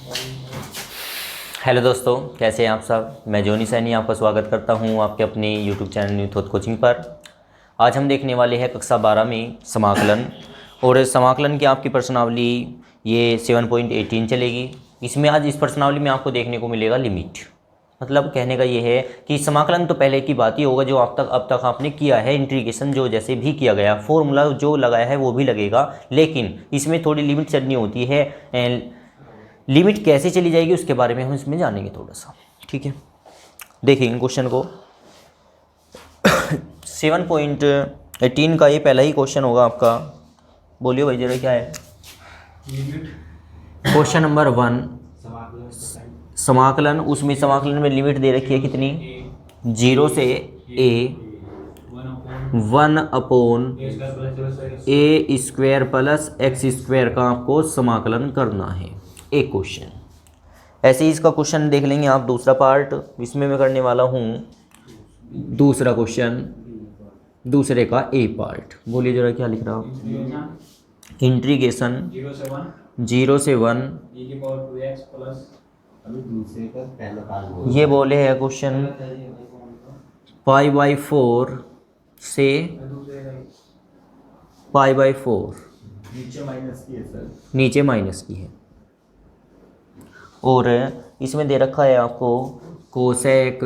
Hello दोस्तों, कैसे हैं आप सब। मैं जोनी सैनी आपका स्वागत करता हूं आपके अपने YouTube channel new thought coaching पर। आज हम देखने वाले हैं कक्षा 12 में समाकलन। और समाकलन की आपकी प्रश्नावली ये 7.18 चलेगी। इसमें आज इस प्रश्नावली में आपको देखने को मिलेगा लिमिट। मतलब कहने का ये है कि समाकलन तो पहले की बात ही होगा जो अब तक आपने किया है। इंटीग्रेशन जो जैसे भी किया गया, फॉर्मूला जो लगाया है वो भी लगेगा, लेकिन इसमें थोड़ी लिमिट चलनी होती है। लिमिट कैसे चली जाएगी उसके बारे में हम इसमें जानेंगे थोड़ा सा, ठीक है। देखेंगे क्वेश्चन को। 7.18 का ये पहला ही क्वेश्चन होगा आपका। बोलिए भाई जरा क्या है। क्वेश्चन नंबर 1 समाकलन। उसमें समाकलन में लिमिट दे रखी है कितनी, 0 से a 1/a² प्लस x² का आपको समाकलन करना है। एक क्वेश्चन ऐसे ही इसका क्वेश्चन देख लेंगे आप। दूसरा पार्ट इसमें मैं करने वाला हूँ दूसरा क्वेश्चन, दूसरे का ए पार्ट। बोलिए जरा क्या लिख रहा हूँ। इंटीग्रेशन 0 से 1 ये बोले है क्वेश्चन π/4 से π/4 नीचे माइनस की है। और इसमें दे रखा है आपको कोसेक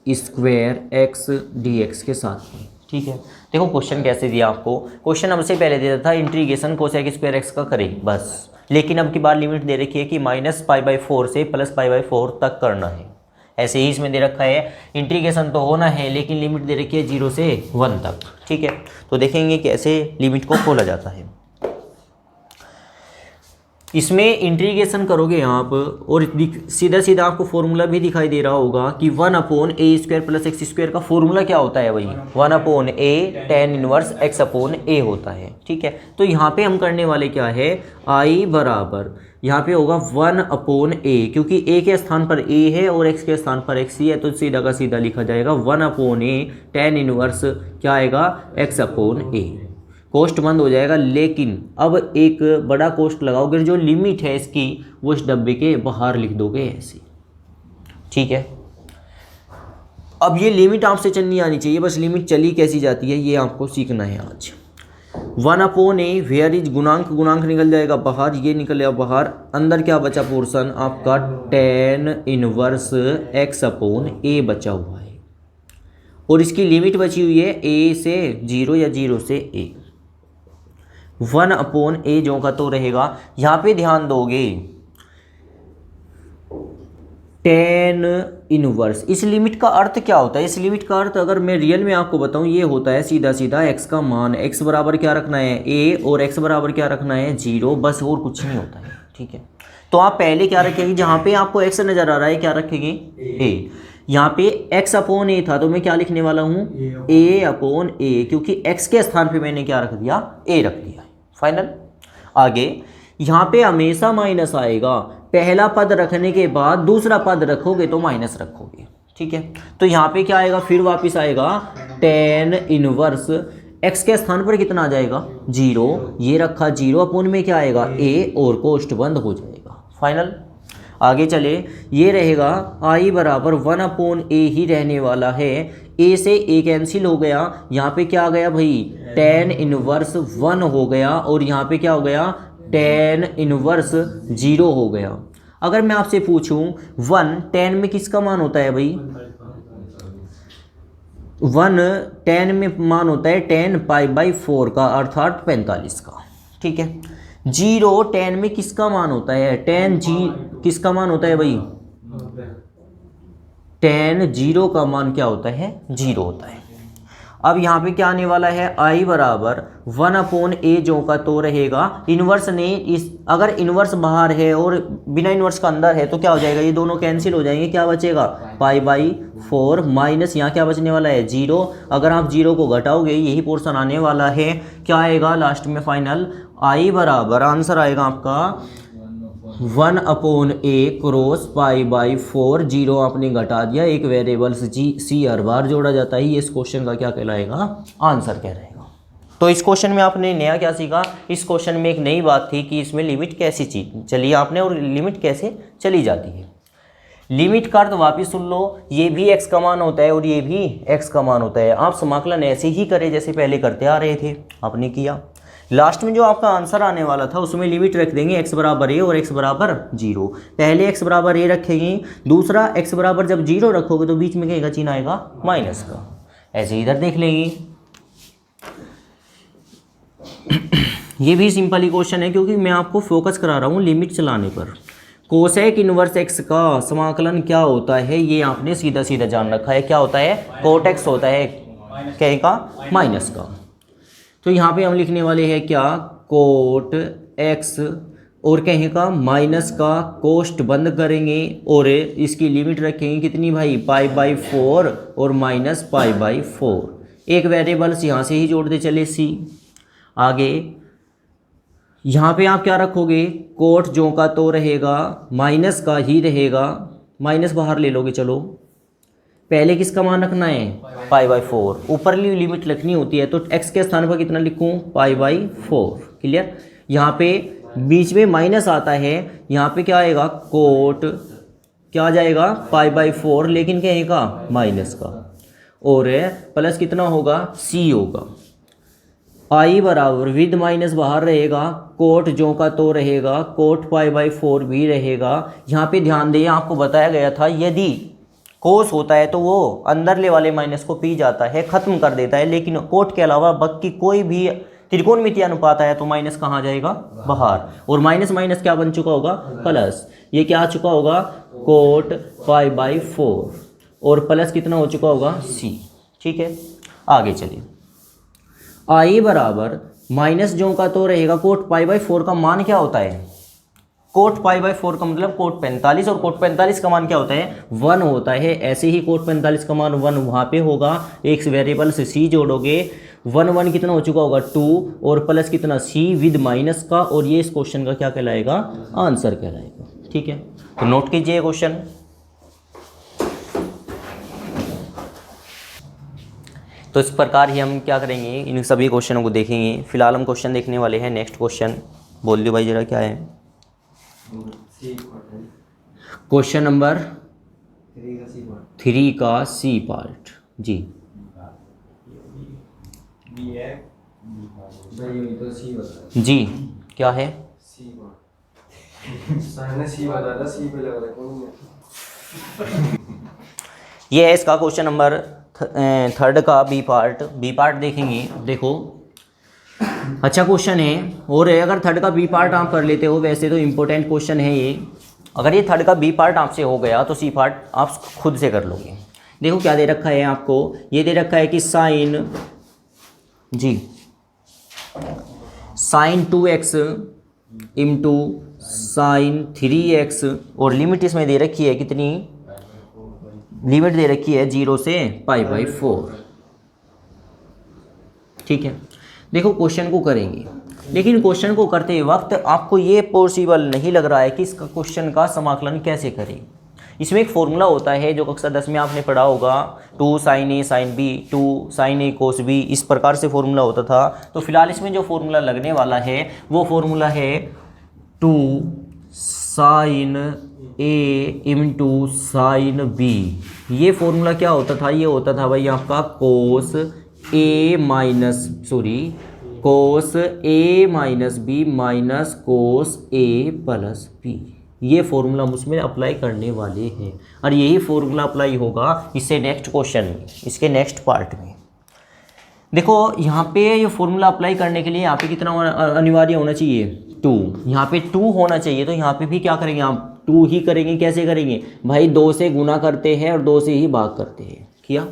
स्क्वायर x dx के साथ में, ठीक है। देखो क्वेश्चन कैसे दिया आपको। क्वेश्चन हमसे पहले देता था इंटीग्रेशन कोसेक स्क्वायर x का करें बस, लेकिन अब की बार लिमिट दे रखी है कि -π/4 से +π/4 तक करना है। ऐसे ही इसमें दे रखा है इंटीग्रेशन तो होना है, लेकिन लिमिट दे रखी है 0 से 1 तक, ठीक है। तो देखेंगे कैसे लिमिट को खोला जाता है। इसमें इंटीग्रेशन करोगे आप और सीधा सीधा आपको फॉर्मूला भी दिखाई दे रहा होगा कि 1/a² प्लस x² का फॉर्मूला क्या होता है भाई, 1/a tan इनवर्स x/a होता है, ठीक है। तो यहाँ पे हम करने वाले क्या है, i बराबर यहाँ पे होगा 1/a, क्योंकि a के स्थान पर a है और x के स्थान पर x ही है, तो सीधा का सीधा लिखा जाएगा 1/a tan इनवर्स क्या आएगा x/a। कोष्ट बंद हो जाएगा, लेकिन अब एक बड़ा कोष्ट लगाओगे, जो लिमिट है इसकी वो इस डब्बे के बाहर लिख दोगे ऐसे, ठीक है। अब ये लिमिट आपसे चलनी आनी चाहिए, बस लिमिट चली कैसी जाती है ये आपको सीखना है आज। 1/a वेयर इज गुणांक निकल जाएगा बाहर, ये निकलेगा बाहर। अंदर क्या बचा पोर्शन आपका, tan इनवर्स x/a बचा हुआ है। और इसकी लिमिट बची हुई है a से 0 या 0 से a। 1/a जो का तो रहेगा। यहाँ पे ध्यान दोगे tan इनवर्स, इस लिमिट का अर्थ क्या होता है। इस लिमिट का अर्थ अगर मैं रियल में आपको बताऊं, ये होता है सीधा सीधा x का मान, x बराबर क्या रखना है a और x बराबर क्या रखना है 0, बस और कुछ नहीं होता है, ठीक है। तो आप पहले क्या रखेंगे, जहाँ पे आपको x नज़र आ रहा है क्या रखेंगे a। यहाँ पे x/a था तो मैं क्या लिखने वाला हूँ a/a, क्योंकि x के स्थान पे मैंने क्या रख दिया, a रख दिया। फाइनल। आगे यहाँ पे हमेशा माइनस आएगा, पहला पद रखने के बाद दूसरा पद रखोगे तो माइनस रखोगे, ठीक है। तो यहाँ पे क्या आएगा, फिर वापस आएगा tan इनवर्स x के स्थान पर कितना आ जाएगा 0, ये रखा 0 में क्या आएगा a और कोष्ट बंद हो जाएगा। फाइनल। आगे चले, ये रहेगा i बराबर 1/a ही रहने वाला है। a से a कैंसिल हो गया, यहाँ पे क्या आ गया भाई tan इनवर्स 1 हो गया, और यहाँ पे क्या हो गया tan इनवर्स 0 हो गया। अगर मैं आपसे पूछूं 1 tan में किसका मान होता है भाई, 1 tan में मान होता है tan π/4 का, अर्थात 45 का, ठीक है। 0 tan में किसका मान होता है, tan किसका मान होता है भाई, tan 0 का मान क्या होता है 0 होता है। अब यहाँ पे क्या आने वाला है, i बराबर 1/a जो का तो रहेगा इनवर्स ने अगर इनवर्स बाहर है और बिना इनवर्स का अंदर है तो क्या हो जाएगा, ये दोनों कैंसिल हो जाएंगे, क्या बचेगा π/4 माइनस यहाँ क्या बचने वाला है 0। अगर आप 0 को घटाओगे यही पोर्शन आने वाला है, क्या आएगा लास्ट में फाइनल, i बराबर आंसर आएगा आपका 1/a क्रॉस π/4। 0 आपने घटा दिया, एक वेरिएबल c हर बार जोड़ा जाता है, ये इस क्वेश्चन का क्या कहलाएगा, आंसर क्या रहेगा। तो इस क्वेश्चन में आपने नया क्या सीखा, इस क्वेश्चन में एक नई बात थी कि इसमें लिमिट कैसी चली आपने और लिमिट कैसे चली जाती है। लिमिट का अर्थ वापिस सुन लो, ये भी x का मान होता है और ये भी x का मान होता है। आप समाकलन ऐसे ही करें जैसे पहले करते आ रहे थे, आपने किया। लास्ट में जो आपका आंसर आने वाला था उसमें लिमिट रख देंगे x बराबर a और x बराबर 0। पहले x बराबर a रखेंगे, दूसरा x बराबर जब 0 रखोगे तो बीच में क्या का चिन्ह आएगा, माइनस का। ऐसे इधर देख लेंगे। ये भी सिंपल ही क्वेश्चन है क्योंकि मैं आपको फोकस करा रहा हूँ लिमिट चलाने पर। कोसेक इनवर्स x का समाकलन क्या होता है ये आपने सीधा सीधा जान रखा है, क्या होता है, कोट x होता है क्या का, माइनस का। तो यहाँ पे हम लिखने वाले हैं क्या, कोट x और कहें का माइनस का कोष्ट बंद करेंगे और इसकी लिमिट रखेंगे कितनी भाई, π/4 और माइनस π/4। एक वेरिएबल्स यहाँ से ही जोड़ते चले c। आगे यहाँ पे आप क्या रखोगे, कोट जो का तो रहेगा, माइनस का ही रहेगा, माइनस बाहर ले लोगे। चलो पहले किसका मान रखना है, π/4। ऊपरली लिमिट रखनी होती है तो x के स्थान पर कितना लिखूँ, π/4। क्लियर। यहाँ पे बीच में माइनस आता है, यहाँ पे क्या आएगा, कोट क्या आ जाएगा, π/4 लेकिन कहेगा माइनस का, और प्लस कितना होगा, c होगा। i बराबर विद माइनस बाहर रहेगा, कोट जो का तो रहेगा, कोट π/4 भी रहेगा। यहाँ पे ध्यान दें, आपको बताया गया था यदि कोस होता है तो वो अंदरले वाले माइनस को पी जाता है, खत्म कर देता है, लेकिन कोट के अलावा बाकी कोई भी त्रिकोणमितीय अनुपात है तो माइनस कहाँ जाएगा, बाहर। और माइनस माइनस क्या बन चुका होगा, प्लस। ये क्या आ चुका होगा, कोट π/4 और प्लस कितना हो चुका होगा, c। ठीक है, आगे चलिए। i बराबर माइनस जो का तो रहेगा, कोट π/4 का मान क्या होता है, कोट π/4 का मतलब कोट 45 और कोट 45 का मान क्या होता है, 1 होता है। ऐसे ही कोट 45 का मान 1 वहाँ पे होगा, एक वेरिएबल से c जोड़ोगे, 1 कितना हो चुका होगा, 2 और प्लस कितना, c विद माइनस का, और ये इस क्वेश्चन का क्या कहलाएगा, आंसर कहलाएगा। ठीक है, तो नोट कीजिए क्वेश्चन। तो इस प्रकार ही हम क्या करेंगे, इन सभी क्वेश्चनों को देखेंगे। फिलहाल हम क्वेश्चन देखने वाले हैं। नेक्स्ट क्वेश्चन बोल दो भाई जरा, क्या है क्वेश्चन नंबर 3 का सी पार्ट जी। जी क्या है, ये है इसका क्वेश्चन नंबर 3 का बी पार्ट। बी पार्ट देखेंगे, देखो अच्छा क्वेश्चन है, और अगर 3 का बी पार्ट आप कर लेते हो, वैसे तो इम्पोर्टेंट क्वेश्चन है ये। अगर ये 3 का बी पार्ट आपसे हो गया तो सी पार्ट आप खुद से कर लोगे। देखो क्या दे रखा है आपको, ये दे रखा है कि साइन जी sine 2x into sine 3x, और लिमिट इसमें दे रखी है कितनी, लिमिट दे रखी है 0 से π/4। ठीक है, देखो क्वेश्चन को करेंगे, लेकिन क्वेश्चन को करते वक्त आपको ये पॉसिबल नहीं लग रहा है कि इसका क्वेश्चन का समाकलन कैसे करें। इसमें एक फॉर्मूला होता है जो कक्षा 10 में आपने पढ़ा होगा, 2 sin a sin b 2 sin a cos b, इस प्रकार से फॉर्मूला होता था। तो फिलहाल इसमें जो फॉर्मूला लगने वाला है वो फॉर्मूला है 2 sin a into sin b। ये फॉर्मूला क्या होता था, ये होता था भाई आपका cos a minus b minus cos a plus b। ये फॉर्मूला हम उसमें अप्लाई करने वाले हैं, और यही फॉर्मूला अप्लाई होगा इससे नेक्स्ट क्वेश्चन में, इसके नेक्स्ट पार्ट में। देखो यहाँ पे ये फॉर्मूला अप्लाई करने के लिए यहाँ पे कितना अनिवार्य होना चाहिए, 2। यहाँ पे 2 होना चाहिए, तो यहाँ पे भी क्या करेंगे आप, 2 ही करेंगे। कैसे करेंगे भाई, 2 से गुना करते हैं और 2 से ही भाग करते हैं। किया,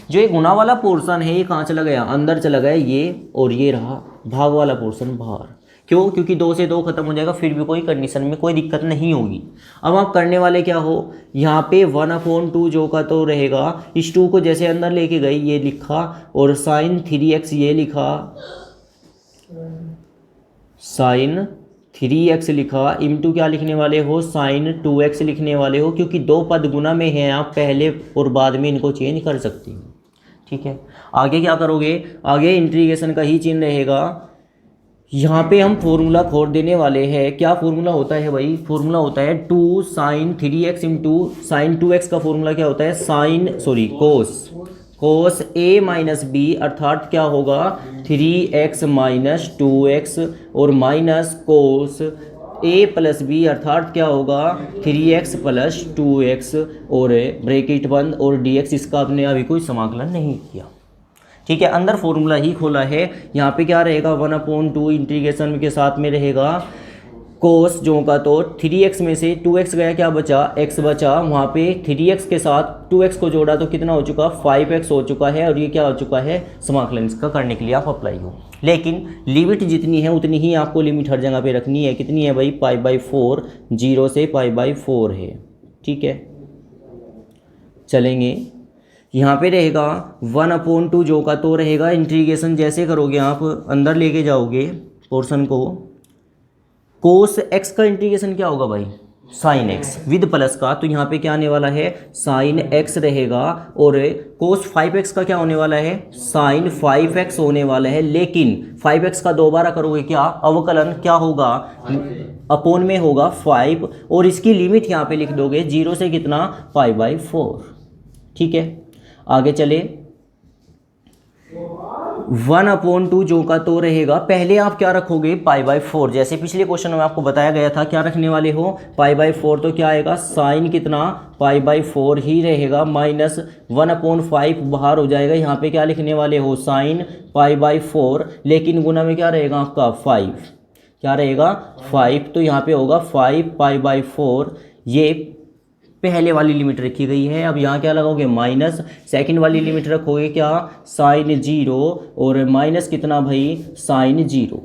जो ये गुना वाला पोर्शन है ये कहाँ चला गया, अंदर चला गया ये, और ये रहा भाग वाला पोर्शन बाहर। क्यों, क्योंकि 2 से 2 खत्म हो जाएगा, फिर भी कोई कंडीशन में कोई दिक्कत नहीं होगी। अब आप करने वाले क्या हो, यहाँ पे 1/2 जो का तो रहेगा, इस 2 को जैसे अंदर लेके गए ये लिखा, और साइन 3x ये लिखा, साइन 3x लिखा, इंटू क्या लिखने वाले हो, साइन 2x लिखने वाले हो, क्योंकि 2 पद गुना में हैं, आप पहले और बाद में इनको चेंज कर सकते हो। ठीक है, आगे क्या करोगे, आगे इंटीग्रेशन का ही चिन्ह रहेगा। यहाँ पे हम फॉर्मूला खोल देने वाले हैं। क्या फॉर्मूला होता है भाई, फॉर्मूला होता है 2 sin 3x into sine 2x का फॉर्मूला क्या होता है, कोस a माइनस बी, अर्थात क्या होगा 3x माइनस 2x और minus cos a plus b, अर्थात क्या होगा 3x प्लस 2x और ब्रैकेट बंद और dx, इसका आपने अभी कोई समाकलन नहीं किया। ठीक है, अंदर फॉर्मूला ही खोला है। यहाँ पे क्या रहेगा 1/2 इंटीग्रेशन के साथ में रहेगा कोस जो का तो 3x में से 2x गया, क्या बचा x बचा, वहाँ पे 3x के साथ 2x को जोड़ा तो कितना हो चुका 5x हो चुका है, और ये क्या हो चुका है समाकलन इसका करने के लिए आप अप्लाई हो। लेकिन लिमिट जितनी है उतनी ही आपको लिमिट हर जगह पे रखनी है। कितनी है भाई π/4, 0 से π/4 है। ठीक है, चलेंगे यहाँ पे रहेगा 1/2 जो का तो रहेगा, इंटीग्रेशन जैसे करोगे आप अंदर लेके जाओगे पोर्शन को, कोस x का इंटीग्रेशन क्या होगा भाई साइन x विद प्लस का, तो यहाँ पे क्या आने वाला है साइन x रहेगा, और कोस 5x का क्या होने वाला है साइन 5x होने वाला है। लेकिन 5x का दोबारा करोगे क्या अवकलन, क्या होगा अपोन में होगा 5, और इसकी लिमिट यहाँ पे लिख दोगे 0 से कितना π/4। ठीक है, आगे चले 1/2 जो का तो रहेगा, पहले आप क्या रखोगे π/4, जैसे पिछले क्वेश्चन में आपको बताया गया था क्या रखने वाले हो π/4, तो क्या आएगा साइन कितना π/4 ही रहेगा, माइनस 1/5 बाहर हो जाएगा। यहाँ पे क्या लिखने वाले हो साइन π/4, लेकिन गुना में क्या रहेगा आपका 5, क्या रहेगा 5, तो यहाँ पे होगा 5 π/4, ये पहले वाली लिमिट रखी गई है। अब यहाँ क्या लगाओगे माइनस, सेकंड वाली लिमिट रखोगे क्या साइन 0, और माइनस कितना भाई साइन 0।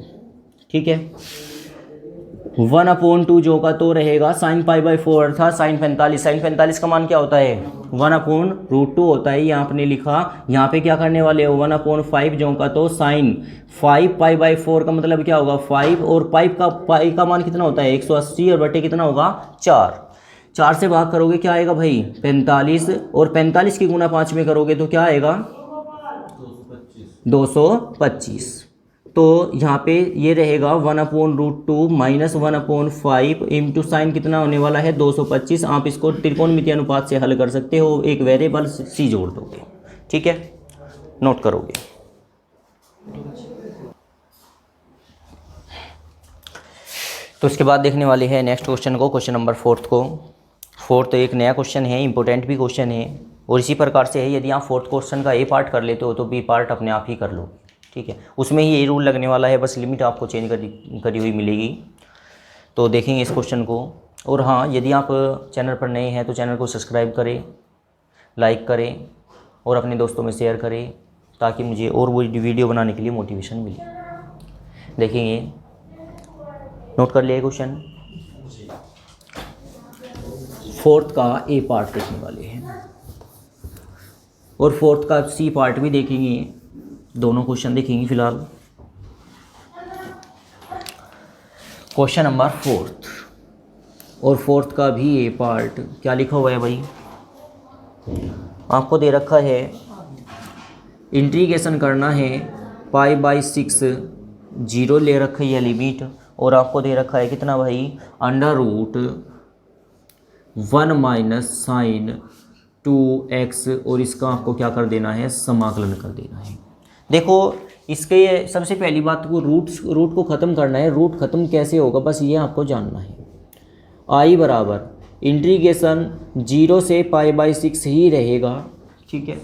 ठीक है, 1/2 जो का तो रहेगा साइन π/4 अर्थात साइन 45। साइन 45 का मान क्या होता है 1/√2 होता है, ये आपने लिखा। यहाँ पे क्या करने वाले हो 1/5 जो का तो साइन 5 π/4 का मतलब क्या होगा 5, और पाई का मान कितना होता है 180, और बटे कितना होगा 4 से भाग करोगे क्या आएगा भाई 45, और 45 की गुना 5 में करोगे तो क्या आएगा 225। तो यहाँ पे ये रहेगा 1/√2 माइनस 1/5 इंटू साइन कितना होने वाला है 225। आप इसको त्रिकोणमितीय अनुपात से हल कर सकते हो, एक वेरिएबल सी जोड़ दोगे। ठीक है, नोट करोगे। तो इसके बाद देखने वाले हैं नेक्स्ट क्वेश्चन को, क्वेश्चन नंबर 4 को। 4 एक नया क्वेश्चन है, इंपॉर्टेंट भी क्वेश्चन है, और इसी प्रकार से है यदि आप 4th क्वेश्चन का ए पार्ट कर लेते हो तो बी पार्ट अपने आप ही कर लो। ठीक है, उसमें ही यही रूल लगने वाला है, बस लिमिट आपको चेंज करी हुई मिलेगी। तो देखेंगे इस क्वेश्चन को। और हाँ, यदि आप चैनल पर नए हैं तो चैनल को सब्सक्राइब करें, लाइक करें और अपने दोस्तों में शेयर करें, ताकि मुझे और वो वीडियो बनाने के लिए मोटिवेशन मिले। देखेंगे, नोट कर लिया क्वेश्चन। 4th का ए पार्ट देखने वाले हैं और 4th का सी पार्ट भी देखेंगे, दोनों क्वेश्चन देखेंगे फिलहाल। क्वेश्चन नंबर 4th और 4th का भी ए पार्ट क्या लिखा हुआ है भाई, आपको दे रखा है इंटीग्रेशन करना है π/6, 0 ले रखा है लिमिट, और आपको दे रखा है कितना भाई √1 माइनस साइन 2x, और इसका आपको क्या कर देना है समाकलन कर देना है। देखो, इसके सबसे पहली बात को रूट को ख़त्म करना है। रूट ख़त्म कैसे होगा बस ये आपको जानना है। i बराबर इंटीग्रेशन 0 से π/6 ही रहेगा। ठीक है,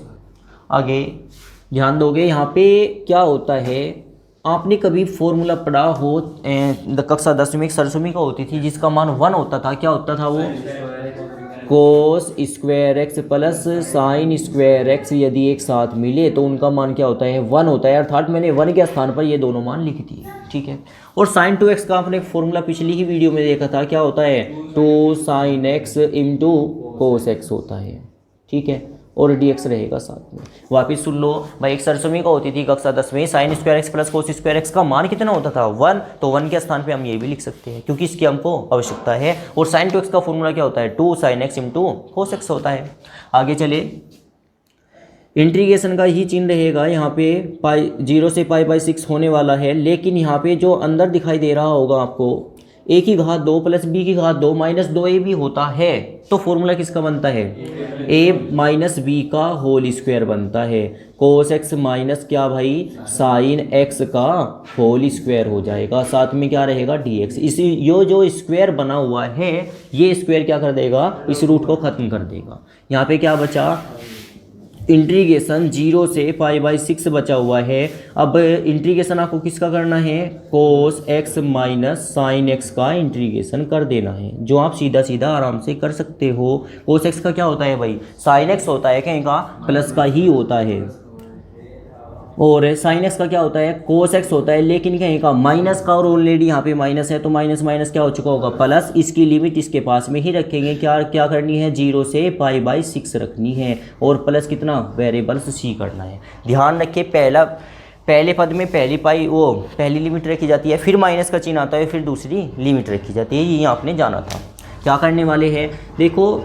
आगे ध्यान दोगे, यहाँ पे क्या होता है, आपने कभी फॉर्मूला पढ़ा हो कक्षा 10वीं 7वीं का होती थी, जिसका मान 1 होता था। क्या होता था वो कोस square x plus sign square x, यदि एक साथ मिले तो उनका मान क्या होता है 1 होता है, अर्थात मैंने 1 के स्थान पर ये दोनों मान लिख दिए। ठीक है, और साइन 2x का आपने फॉर्मूला पिछली ही वीडियो में देखा था, क्या होता है 2 sin x into cos x होता है। ठीक है, और dx रहेगा साथ में। वापिस सुन लो भाई, एक 7वीं का होती थी कक्षा 10वीं, sign square x plus cos square x का मान कितना होता था 1, तो 1 के स्थान पे हम ये भी लिख सकते हैं क्योंकि इसकी हमको आवश्यकता है। और साइन 2x का फॉर्मूला क्या होता है 2 sin x into cos x होता है। आगे चले, इंटीग्रेशन का ही चिन्ह रहेगा यहाँ पे, पाई 0 से पाई/6 होने वाला है, लेकिन यहाँ पे जो अंदर दिखाई दे रहा होगा आपको a की घात 2 प्लस b की घात 2 माइनस 2a भी होता है, तो फॉर्मूला किसका बनता है, a माइनस बी का होल स्क्वायर बनता है। कोस एक्स माइनस क्या भाई, साइन एक्स का होल स्क्वायर हो जाएगा, साथ में क्या रहेगा dx। इसी यो जो स्क्वायर बना हुआ है ये स्क्वायर क्या कर देगा, इस रूट को ख़त्म कर देगा। यहाँ पे क्या बचा, इंटीग्रेशन 0 से पाई/6 बचा हुआ है। अब इंटीग्रेशन आपको किसका करना है, cos x minus sine x का इंटीग्रेशन कर देना है, जो आप सीधा सीधा आराम से कर सकते हो। कोस एक्स का क्या होता है भाई, साइन एक्स होता है, कहीं का प्लस का ही होता है, और साइन एक्स का क्या होता है, कोस एक्स होता है, लेकिन कहीं का माइनस का, और ऑलरेडी यहाँ पे माइनस है तो माइनस माइनस क्या हो चुका होगा, प्लस। इसकी लिमिट इसके पास में ही रखेंगे, क्या क्या करनी है, 0 से पाई/6 रखनी है, और प्लस कितना, वेरिएबल्स सी करना है। ध्यान रखिए पहले पद में पहली लिमिट रखी जाती है, फिर माइनस का चिन्ह आता है, फिर दूसरी लिमिट रखी जाती है, ये आपने जाना था। क्या करने वाले हैं, देखो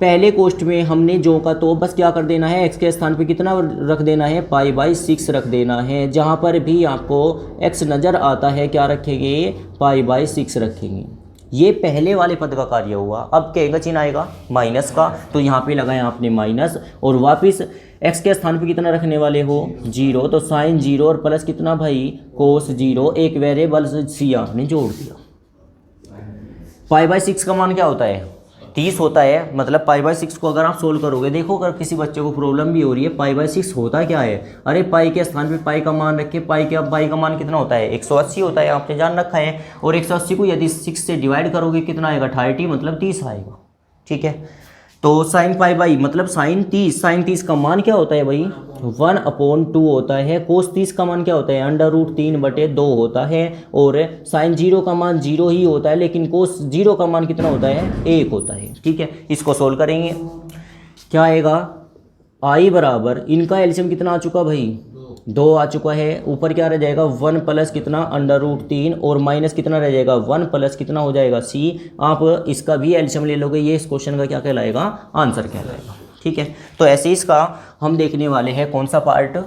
पहले कोष्ठ में हमने जो का तो बस क्या कर देना है, x के स्थान पे कितना रख देना है, पाई/6 रख देना है। जहाँ पर भी आपको x नज़र आता है क्या रखेंगे, पाई/6 रखेंगे। ये पहले वाले पद का कार्य हुआ। अब क्या चिन्ह आएगा, माइनस का, तो यहाँ पे लगाया आपने माइनस, और वापस x के स्थान पे कितना रखने वाले हो, 0, तो साइन 0 और प्लस कितना भाई, कोस 0, एक वेरिएबल सी आपने जोड़ दिया। पाई/6 का मान क्या होता है, 30 होता है, मतलब पाई/6 को अगर आप सोल्व करोगे, देखो अगर किसी बच्चे को प्रॉब्लम भी हो रही है, पाई/6 होता क्या है, अरे पाई के स्थान पे पाई का मान रखे, पाई का मान कितना होता है, 180 होता है, आपने जान रखा है, और 180 को यदि 6 से डिवाइड करोगे कितना आएगा, 30, मतलब 30 आएगा, ठीक है। तो साइन पाई/, मतलब साइन 30 का मान क्या होता है भाई, 1/2 होता है। कोस 30 का मान क्या होता है, √3/2 होता है, और साइन 0 का मान 0 ही होता है, लेकिन कोस 0 का मान कितना होता है, 1 होता है, ठीक है। इसको सोल्व करेंगे, क्या आएगा, आई बराबर, इनका एलसीएम कितना आ चुका भाई, 2 आ चुका है, ऊपर क्या रह जाएगा, 1 प्लस कितना, √3, और माइनस कितना रह जाएगा, 1 प्लस कितना हो जाएगा, सी। आप इसका भी एलसीएम ले लोगे, ये इस क्वेश्चन का क्या कहलाएगा, आंसर कहलाएगा, ठीक है। तो ऐसे इसका हम देखने वाले हैं कौन सा पार्ट,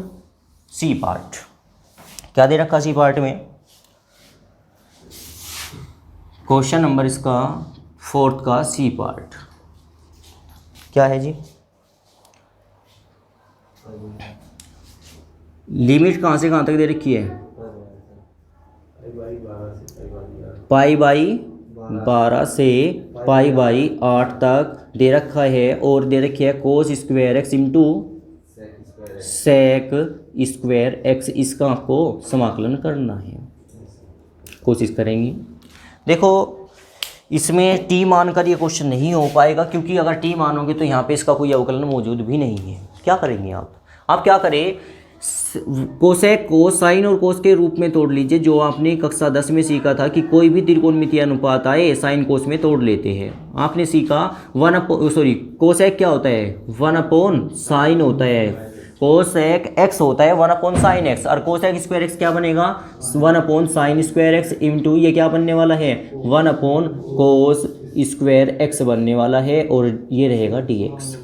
सी पार्ट। क्या दे रखा सी पार्ट में, क्वेश्चन नंबर इसका 4th का सी पार्ट क्या है जी, लिमिट कहाँ से कहाँ तक दे रखी है, पाई/12 से पाई/8 तक दे रखा है, और दे रखी है cos square x into sec square x. इसका आपको समाकलन करना है, कोशिश करेंगे। देखो इसमें टी मानकर ये क्वेश्चन नहीं हो पाएगा, क्योंकि अगर टी मानोगे तो यहाँ पे इसका कोई अवकलन मौजूद भी नहीं है। क्या करेंगे आप क्या करें, कोसेक को साइन और कोस के रूप में तोड़ लीजिए, जो आपने कक्षा 10 में सीखा था कि कोई भी त्रिकोणमितीय अनुपात आए साइन कोस में तोड़ लेते हैं। आपने सीखा कोसेक क्या होता है, 1/sin होता है, कोसेक एक्स होता है 1/sin x, और कोसेक स्क्वायर एक्स क्या बनेगा, 1/sin स्क्वायर एक्स इंटू ये क्या बनने वाला है, 1/cos स्क्वायर एक्स बनने वाला है, और ये रहेगा dx।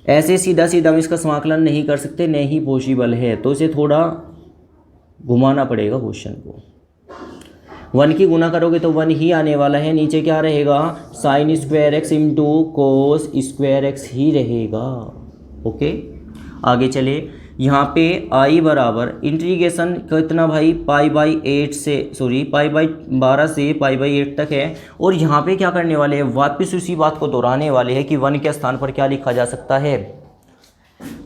ऐसे सीधा सीधा हम इसका समाकलन नहीं कर सकते, नहीं पॉसिबल है, तो इसे थोड़ा घुमाना पड़ेगा क्वेश्चन को। 1 की गुना करोगे तो 1 ही आने वाला है, नीचे क्या रहेगा, sine square x into cos square x ही रहेगा। ओके, आगे चले। यहाँ पे आई बराबर इंटीग्रेशन कितना भाई, पाई/12 से पाई/8 तक है, और यहाँ पे क्या करने वाले हैं, वापस उसी बात को दोहराने वाले हैं कि 1 के स्थान पर क्या लिखा जा सकता है,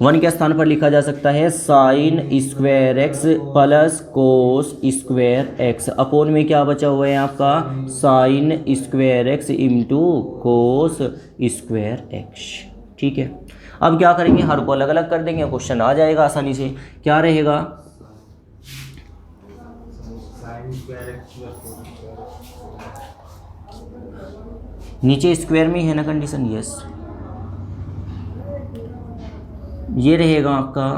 1 के स्थान पर लिखा जा सकता है sign square x plus cos square x, upon में क्या बचा हुआ है आपका, sign square x into cos square x, ठीक है। अब क्या करेंगे, हर को अलग अलग कर देंगे, क्वेश्चन आ जाएगा आसानी से। क्या रहेगा, नीचे स्क्वायर में ही है ना कंडीशन, यस। ये रहेगा आपका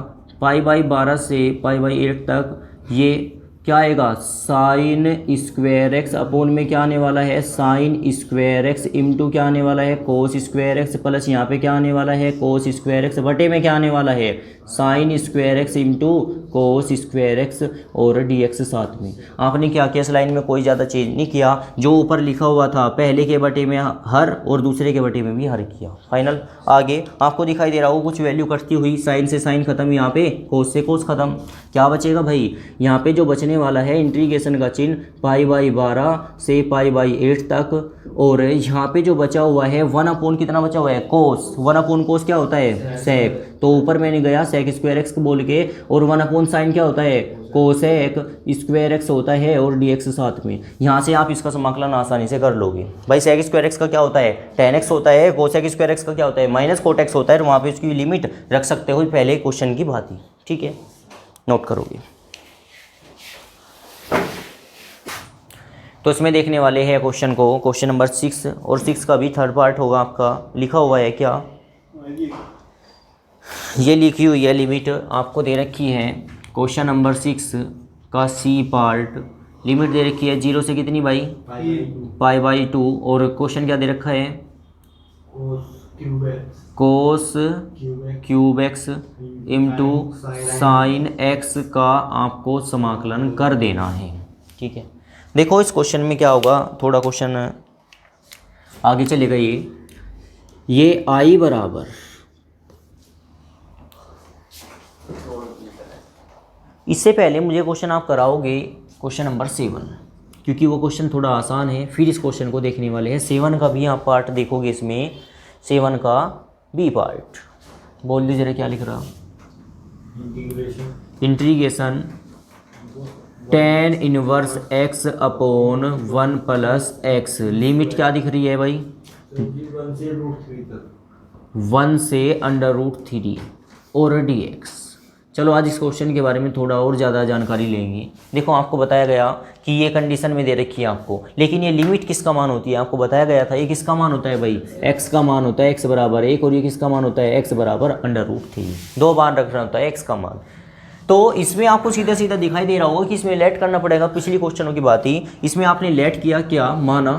पाई/12 से पाई/8 तक, ये क्या आएगा साइन स्क्वायर एक्स अपोन में क्या आने वाला है साइन स्क्वायर एक्स इंटू क्या आने वाला है कोस स्क्वायर एक्स प्लस यहाँ पे क्या आने वाला है कोस स्क्वायर एक्स बटे में क्या आने वाला है sign square x into cos square x और डी एक्स साथ में। आपने क्या किया इस लाइन में कोई ज़्यादा चेंज नहीं किया, जो ऊपर लिखा हुआ था पहले के बटे में हर और दूसरे के बटे में भी हर किया। फाइनल आगे आपको दिखाई दे रहा हो कुछ वैल्यू कटती हुई, साइन से साइन खत्म, यहाँ पे कोस से कोस खत्म, क्या बचेगा भाई यहाँ पे जो बचने वाला है इंटीग्रेशन का चिन्ह पाई/12 से पाई/8 तक, और यहाँ पे जो बचा हुआ है 1 अपॉन कितना बचा हुआ है कोस, 1 अपॉन कोस क्या होता है सेक, तो ऊपर मैंने गया सेक स्क्वायर एक्स बोल के, और 1 अपॉन साइन क्या होता है कोसेक स्क्वायर एक्स होता है और डी एक्स साथ में। यहाँ से आप इसका समाकलन आसानी से कर लोगे। भाई सेक स्क्वायर एक्स का क्या होता है tan x होता है, कोसेक स्क्वायर एक्स का क्या होता है माइनस कोट एक्स होता है, वहाँ पे उसकी लिमिट रख सकते हो पहले क्वेश्चन की भांति। ठीक है, नोट करोगे। तो इसमें देखने वाले हैं क्वेश्चन को, क्वेश्चन नंबर 6, और 6 का भी थर्ड पार्ट होगा आपका। लिखा हुआ है क्या, ये लिखी हुई है लिमिट आपको दे रखी है क्वेश्चन नंबर 6 का सी पार्ट, लिमिट दे रखी है 0 से कितनी भाई पाई/2, और क्वेश्चन क्या दे रखा है cos cube x into sine x का आपको समाकलन कर देना है। ठीक है, देखो इस क्वेश्चन में क्या होगा, थोड़ा क्वेश्चन आगे चलेगा। ये आई बराबर इससे पहले मुझे क्वेश्चन आप कराओगे क्वेश्चन नंबर 7, क्योंकि वो क्वेश्चन थोड़ा आसान है, फिर इस क्वेश्चन को देखने वाले हैं। 7 का भी आप पार्ट देखोगे इसमें, 7 का बी पार्ट। बोल दीजिए जरा क्या लिख रहा, integration tan inverse x upon 1 plus x, limit क्या दिख रही है भाई 1 से √3 और dx। चलो आज इस क्वेश्चन के बारे में थोड़ा और ज़्यादा जानकारी लेंगे। देखो आपको बताया गया कि ये कंडीशन में दे रखी है आपको, लेकिन ये लिमिट किसका मान होती है आपको बताया गया था, ये किसका मान होता है भाई x का मान होता है x बराबर 1, और ये किसका मान होता है x बराबर √3, 2 मान रखना होता है x का मान। तो इसमें आपको सीधा सीधा दिखाई दे रहा होगा कि इसमें लेट करना पड़ेगा, पिछली क्वेश्चनों की बात ही। इसमें आपने लेट किया, क्या माना,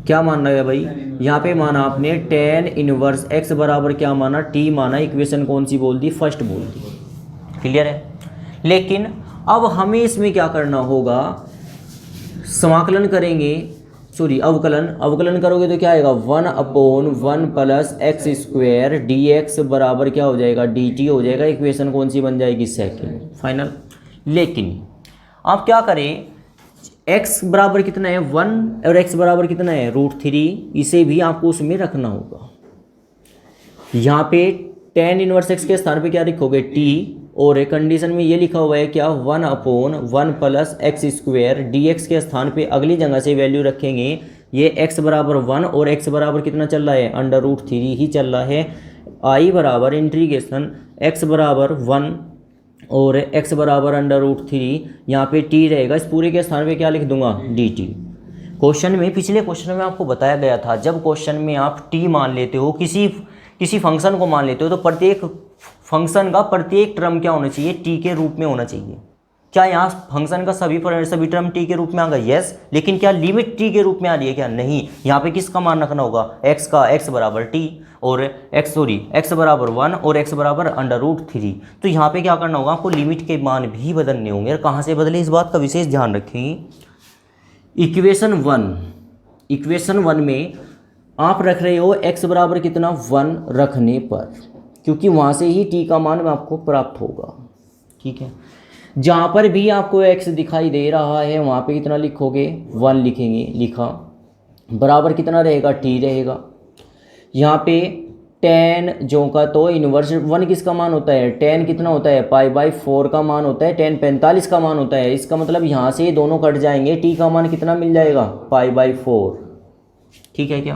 क्या मानना है भाई यहाँ पे माना आपने tan इनवर्स x बराबर क्या माना t माना, इक्वेशन कौन सी बोल दी फर्स्ट बोल दी। क्लियर है, लेकिन अब हमें इसमें क्या करना होगा, समाकलन करेंगे, सॉरी अवकलन करोगे तो क्या आएगा 1 upon 1 plus x square D x बराबर क्या हो जाएगा dt हो जाएगा, इक्वेशन कौन सी बन जाएगी सेकंड। फाइनल, लेकिन आप क्या करें, x बराबर कितना है 1 और x बराबर कितना है √3, इसे भी आपको उसमें रखना होगा। यहाँ पे tan इनवर्स x के स्थान पे क्या लिखोगे t, और एक कंडीशन में ये लिखा हुआ है क्या 1 upon 1 plus x square D x के स्थान पे अगली जगह से वैल्यू रखेंगे। ये x बराबर 1 और x बराबर कितना चल रहा है √3 ही चल रहा है। i बराबर इंटीग्रेशन x बराबर 1 और x बराबर √3, यहाँ पे t रहेगा, इस पूरे के स्थान पे क्या लिख दूंगा dt। क्वेश्चन में, पिछले क्वेश्चन में आपको बताया गया था, जब क्वेश्चन में आप t मान लेते हो, किसी फंक्शन को मान लेते हो, तो प्रत्येक फंक्शन का प्रत्येक टर्म क्या होना चाहिए t के रूप में होना चाहिए। क्या यहाँ फंक्शन का सभी टर्म t के रूप में आ गया, यस, लेकिन क्या लिमिट t के रूप में आ रही है क्या, नहीं। यहाँ पे किसका मान रखना होगा x का, x बराबर t और x बराबर 1 और x बराबर √3। तो यहाँ पे क्या करना होगा आपको, लिमिट के मान भी बदलने होंगे, और कहाँ से बदले इस बात का विशेष ध्यान रखेंगे। इक्वेशन 1 में आप रख रहे हो x बराबर कितना 1 रखने पर, क्योंकि वहाँ से ही t का मान आपको प्राप्त होगा। ठीक है, जहाँ पर भी आपको x दिखाई दे रहा है वहाँ पे कितना लिखोगे 1 लिखेंगे, लिखा, बराबर कितना रहेगा t रहेगा। यहाँ पे tan जो का तो इनवर्स 1 किसका मान होता है, tan कितना होता है पाई/4 का मान होता है, tan 45 का मान होता है। इसका मतलब यहाँ से दोनों कट जाएंगे, t का मान कितना मिल जाएगा पाई/4। ठीक है क्या,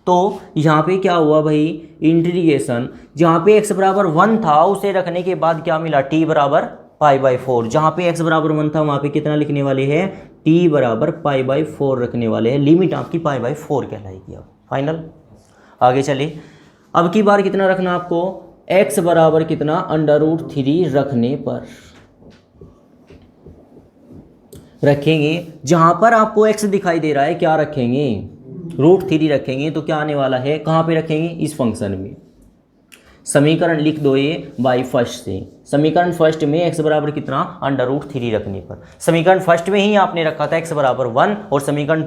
तो यहाँ पे क्या हुआ भाई, इंटीग्रेशन जहाँ पे x बराबर 1 था उसे रखने के बाद क्या मिला t बराबर पाई/4। जहाँ पे x बराबर 1 था वहाँ पे कितना लिखने वाले हैं t बराबर पाई/4 रखने वाले हैं। लिमिट आपकी पाई/4 कहलाएगी। अब फाइनल आगे चले, अब की बार कितना रखना आपको, x बराबर कितना √3 रखने पर, रखेंगे, जहाँ पर आपको x दिखाई दे रहा है क्या रखेंगे, √3 रखेंगे। तो क्या आने वाला है, कहाँ पे रखेंगे, इस फंक्शन में। समीकरण लिख दो ये बाई फर्स्ट से। समीकरण फर्स्ट में x बराबर कितना, √3 रखने पर। समीकरण फर्स्ट में ही आपने रखा था x बराबर 1 और समीकरण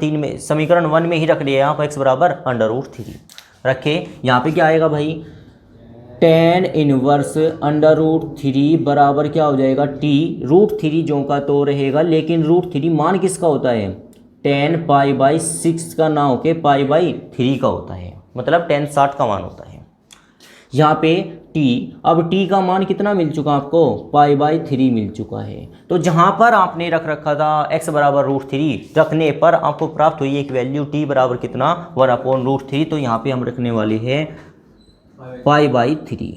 1 में ही रख लिया आप x बराबर √3 रखे। यहाँ पे क्या आएगा भाई, tan इनवर्स √3 बराबर क्या हो जाएगा, t। √3 जो का तो रहेगा, लेकिन √3 मान किसका होता है, tan π/6 का ना होके π/3 का होता है, मतलब tan 60 का मान होता है। यहाँ पे t, अब t का मान कितना मिल चुका आपको, π/3 मिल चुका है। तो जहाँ पर आपने रख रखा था x बराबर √3 रखने पर आपको प्राप्त हुई एक वैल्यू t बराबर कितना, 1/√3। तो यहाँ पे हम रखने वाले हैं π/3,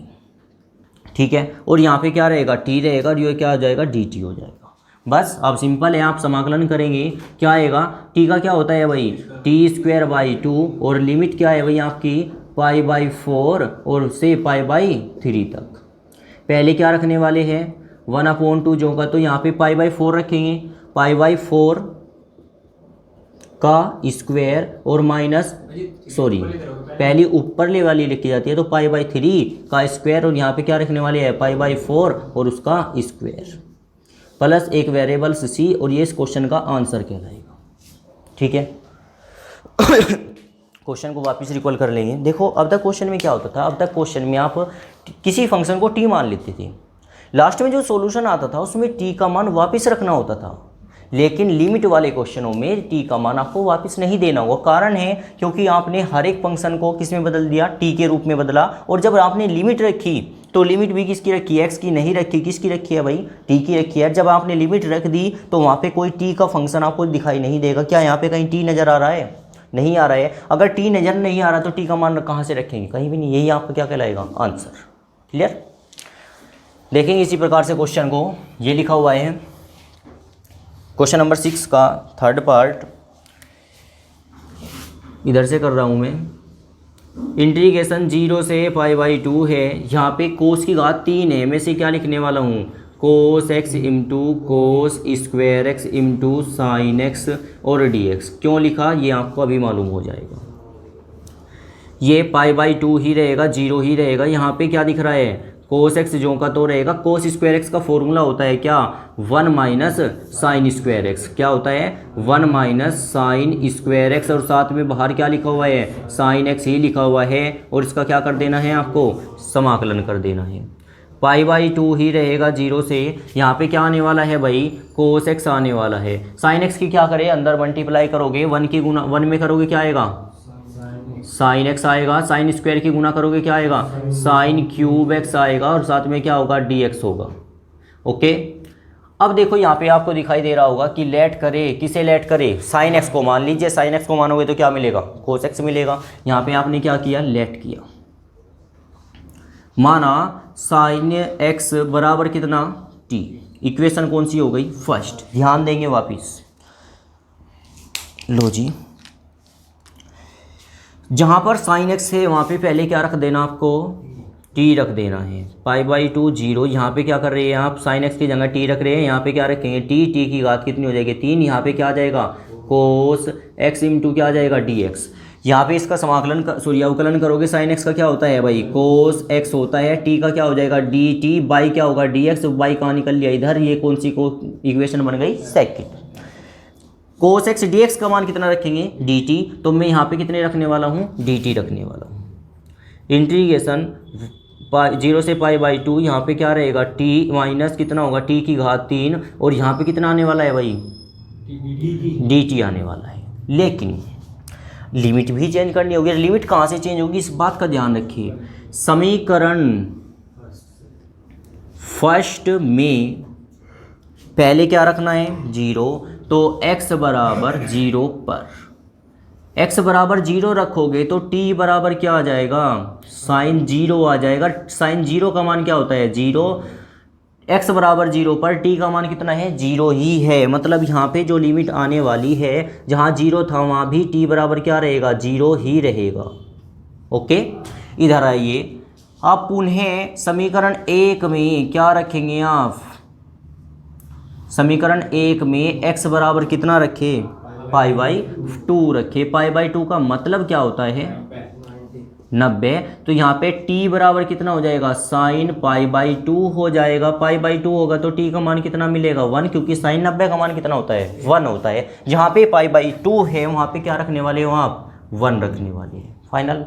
ठीक है। और यहाँ पे क्या रहेगा, t रहेगा और ये क्या हो जाएगा, dt हो जाएगा। बस अब सिंपल है, आप समाकलन करेंगे क्या आएगा, t का क्या होता है भाई, t²/2 और लिमिट क्या है भाई आपकी π/4 और से π/3 तक। पहले क्या रखने वाले हैं, 1/2 जो का तो यहाँ पे π/4 रखेंगे, π/4 का स्क्वायर और माइनस पहली ऊपर वाली लिखी जाती है तो π/3 का स्क्वायर, और यहाँ पे क्या रखने वाले हैं π/4 और उसका स्क्वायर प्लस एक वेरिएबल c, और ये इस क्वेश्चन का आंसर कहलाएगा, ठीक है। क्वेश्चन को वापस रिकॉल कर लेंगे। देखो अब तक क्वेश्चन में क्या होता था, अब तक क्वेश्चन में आप किसी फंक्शन को t मान लेते थे, लास्ट में जो सॉल्यूशन आता था उसमें t का मान वापस रखना होता था, लेकिन लिमिट वाले क्वेश्चनों में t का मान आपको वापस नहीं देना होगा। कारण है क्योंकि आपने हर एक फंक्शन को किस में बदल दिया, t के रूप में बदला, और जब आपने लिमिट रखी तो लिमिट भी किसकी रखी है, x की नहीं रखी, किसकी रखी है भाई, t की रखी है। जब आपने लिमिट रख दी तो वहाँ पे कोई t का फंक्शन आपको दिखाई नहीं देगा। क्या यहाँ पे कहीं t नज़र आ रहा है, नहीं आ रहा है। अगर t नज़र नहीं आ रहा तो t का मान कहाँ से रखेंगे, कहीं भी नहीं। यही आपका क्या कहलाएगा, आंसर। क्लियर। देखेंगे इसी प्रकार से क्वेश्चन को, ये लिखा हुआ है क्वेश्चन नंबर 6 का थर्ड पार्ट, इधर से कर रहा हूँ मैं। इंटीग्रेशन 0 से π/2 है, यहाँ पे कोस की घात 3 है, मैं से क्या लिखने वाला हूँ, cos x into cos square x into sine x और dx। क्यों लिखा ये आपको अभी मालूम हो जाएगा। ये π/2 ही रहेगा, 0 ही रहेगा। यहाँ पे क्या दिख रहा है, cos x जो का तो रहेगा, cos स्क्वायर x का फॉर्मूला होता है क्या, 1 माइनस साइन स्क्वायर x। क्या होता है, 1 माइनस साइन स्क्वायर x, और साथ में बाहर क्या लिखा हुआ है, साइन x ही लिखा हुआ है, और इसका क्या कर देना है आपको, समाकलन कर देना है। π/2 ही रहेगा 0 से। यहाँ पे क्या आने वाला है भाई, cos x आने वाला है। साइन x की क्या करें, अंदर मल्टीप्लाई करोगे, 1 की गुना 1 में करोगे क्या आएगा, साइन x आएगा। साइन स्क्वायर की गुना करोगे क्या आएगा, साइन क्यूब x आएगा, और साथ में क्या होगा, dx होगा। ओके। अब देखो यहाँ पे आपको दिखाई दे रहा होगा कि लेट करे, किसे लेट करे, साइन x को मान लीजिए। साइन x को मानोगे तो क्या मिलेगा, cos x मिलेगा। यहाँ पे आपने क्या किया, लेट किया, माना साइन x बराबर कितना, t। इक्वेशन कौन सी हो गई, फर्स्ट। ध्यान देंगे वापिस, लो जी, जहाँ पर साइन x है वहाँ पे पहले क्या रख देना आपको, t रख देना है। π/2 0, यहाँ पे क्या कर रहे हैं आप, साइन x की जगह t रख रहे हैं, यहाँ पे क्या रखेंगे, t की घात कितनी हो जाएगी, 3। यहाँ पे क्या आ जाएगा, cos x इंटू क्या आ जाएगा, dx। यहाँ पे इसका समाकलन अवकलन करोगे, साइन x का क्या होता है भाई, cos x होता है, t का क्या हो जाएगा, dt, बाई क्या होगा, dx। बाई कहाँ निकल लिया इधर, ये कौन सी को इक्वेशन बन गई, सेकंड। cos x dx का मान कितना रखेंगे, dt, तो मैं यहाँ पे कितने रखने वाला हूँ, dt रखने वाला हूँ। इंटीग्रेशन 0 से π/2, यहाँ पे क्या रहेगा, t माइनस कितना होगा, t की घात 3, और यहाँ पे कितना आने वाला है भाई, dt आने वाला है। लेकिन लिमिट भी चेंज करनी होगी। लिमिट कहाँ से चेंज होगी, इस बात का ध्यान रखिए। समीकरण फर्स्ट में पहले क्या रखना है, 0, तो x बराबर 0 पर x बराबर 0 रखोगे तो t बराबर क्या आ जाएगा, साइन 0 आ जाएगा। साइन 0 का मान क्या होता है, 0। x बराबर 0 पर t का मान कितना है, 0 ही है। मतलब यहाँ पे जो लिमिट आने वाली है, जहाँ 0 था वहाँ भी t बराबर क्या रहेगा, 0 ही रहेगा। ओके, इधर आइए, आप पुनः समीकरण 1 में क्या रखेंगे आप, समीकरण 1 में x बराबर कितना रखे, π/2 रखे। π/2 का मतलब क्या होता है 90। तो यहाँ पे t बराबर कितना हो जाएगा, साइन π/2 हो जाएगा। π/2 होगा तो t का मान कितना मिलेगा 1, क्योंकि साइन 90 का मान कितना होता है 1 होता है। जहाँ पे π/2 है वहाँ पे क्या रखने वाले हो आप, 1 रखने वाले हैं। फाइनल।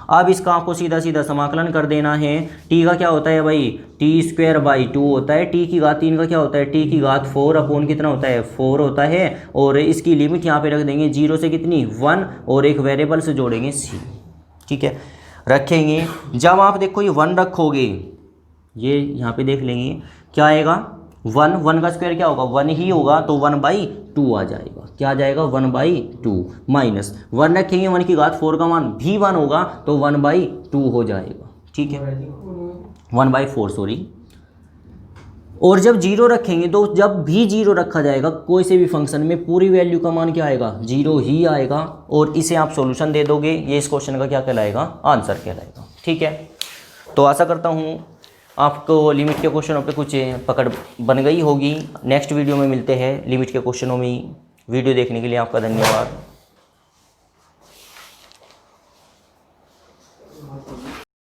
अब इसका आपको सीधा सीधा समाकलन कर देना है। t का क्या होता है भाई, t²/2 होता है। t की घात 3 का क्या होता है, t की घात 4 अपॉन कितना होता है 4 होता है। और इसकी लिमिट यहाँ पे रख देंगे 0 से कितनी 1, और एक वेरिएबल से जोड़ेंगे c। ठीक है, रखेंगे। जब आप देखो ये 1 रखोगे, ये यहाँ पे देख लेंगे क्या आएगा 1 का स्क्वायर क्या होगा 1 ही होगा, तो 1/2 आ जाएगा। क्या आ जाएगा 1/2 माइनस 1 रखेंगे 1 की घात 4 का मान भी 1 होगा, तो 1/2 हो जाएगा। ठीक है, 1/4 सॉरी। और जब 0 रखेंगे तो जब भी 0 रखा जाएगा कोई से भी फंक्शन में, पूरी वैल्यू का मान क्या आएगा 0 ही आएगा। और इसे आप सॉल्यूशन दे दोगे, ये इस क्वेश्चन का क्या कहलाएगा, आंसर कहलाएगा। ठीक है, तो आशा करता हूँ आपको लिमिट के क्वेश्चनों पे कुछ पकड़ बन गई होगी। नेक्स्ट वीडियो में मिलते हैं लिमिट के क्वेश्चनों में। वीडियो देखने के लिए आपका धन्यवाद।